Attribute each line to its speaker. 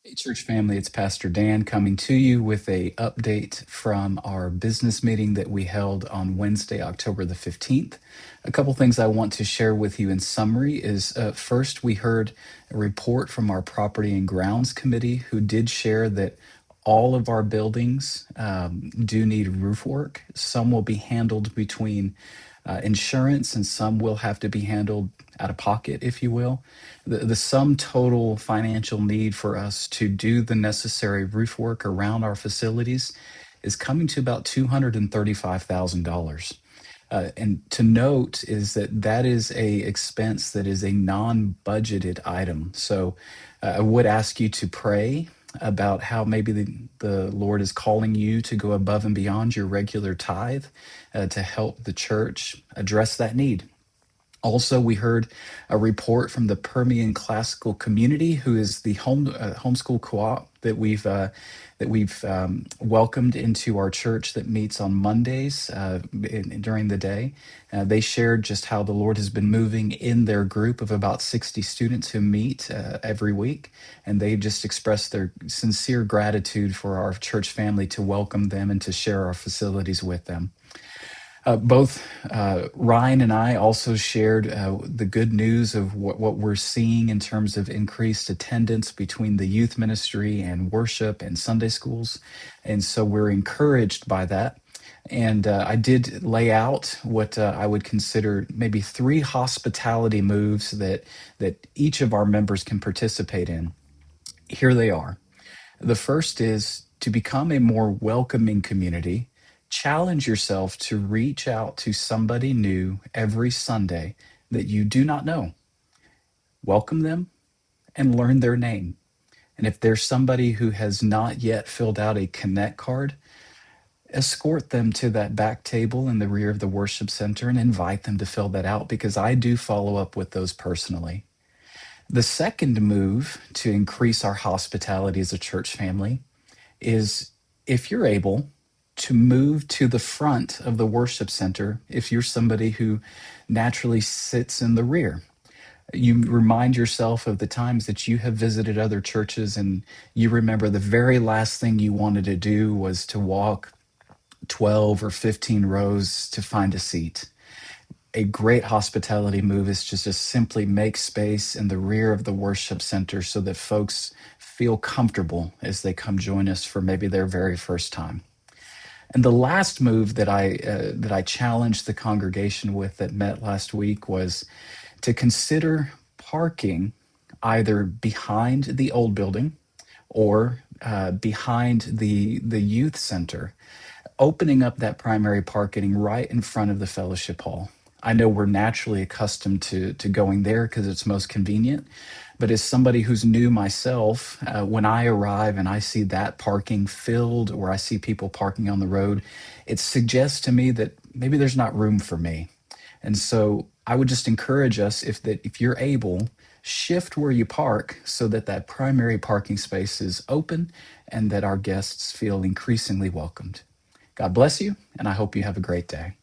Speaker 1: Hey, church family, it's Pastor Dan coming to you with a update from our business meeting that we held on Wednesday, October the 15th. A couple things I want to share with you in summary is first, we heard a report from our Property and Grounds Committee who did share that all of our buildings do need roof work. Some will be handled between insurance and some will have to be handled out of pocket, if you will. The sum total financial need for us to do the necessary roof work around our facilities is coming to about $235,000. And to note is that that is a expense that is a non-budgeted item. So I would ask you to pray about how maybe the Lord is calling you to go above and beyond your regular tithe to help the church address that need. Also, we heard a report from the Permian Classical Community, who is the homeschool co-op that we've welcomed into our church that meets on Mondays during the day. They shared just how the Lord has been moving in their group of about 60 students who meet every week, and they just expressed their sincere gratitude for our church family to welcome them and to share our facilities with them. Both Ryan and I also shared the good news of what we're seeing in terms of increased attendance between the youth ministry and worship and Sunday schools. And so we're encouraged by that. And I did lay out what I would consider maybe 3 hospitality moves that each of our members can participate in. Here they are. The first is to become a more welcoming community. Challenge yourself to reach out to somebody new every Sunday that you do not know. Welcome them and learn their name. And if there's somebody who has not yet filled out a Connect card, escort them to that back table in the rear of the worship center and invite them to fill that out because I do follow up with those personally. The second move to increase our hospitality as a church family is if you're able to move to the front of the worship center, if you're somebody who naturally sits in the rear, you remind yourself of the times that you have visited other churches and you remember the very last thing you wanted to do was to walk 12 or 15 rows to find a seat. A great hospitality move is just to simply make space in the rear of the worship center so that folks feel comfortable as they come join us for maybe their very first time. And the last move that I challenged the congregation with that met last week was to consider parking either behind the old building or behind the youth center, opening up that primary parking right in front of the fellowship hall. I know we're naturally accustomed to going there because it's most convenient. But as somebody who's new myself, when I arrive and I see that parking filled or I see people parking on the road, it suggests to me that maybe there's not room for me. And so I would just encourage us if you're able, shift where you park so that that primary parking space is open and that our guests feel increasingly welcomed. God bless you, and I hope you have a great day.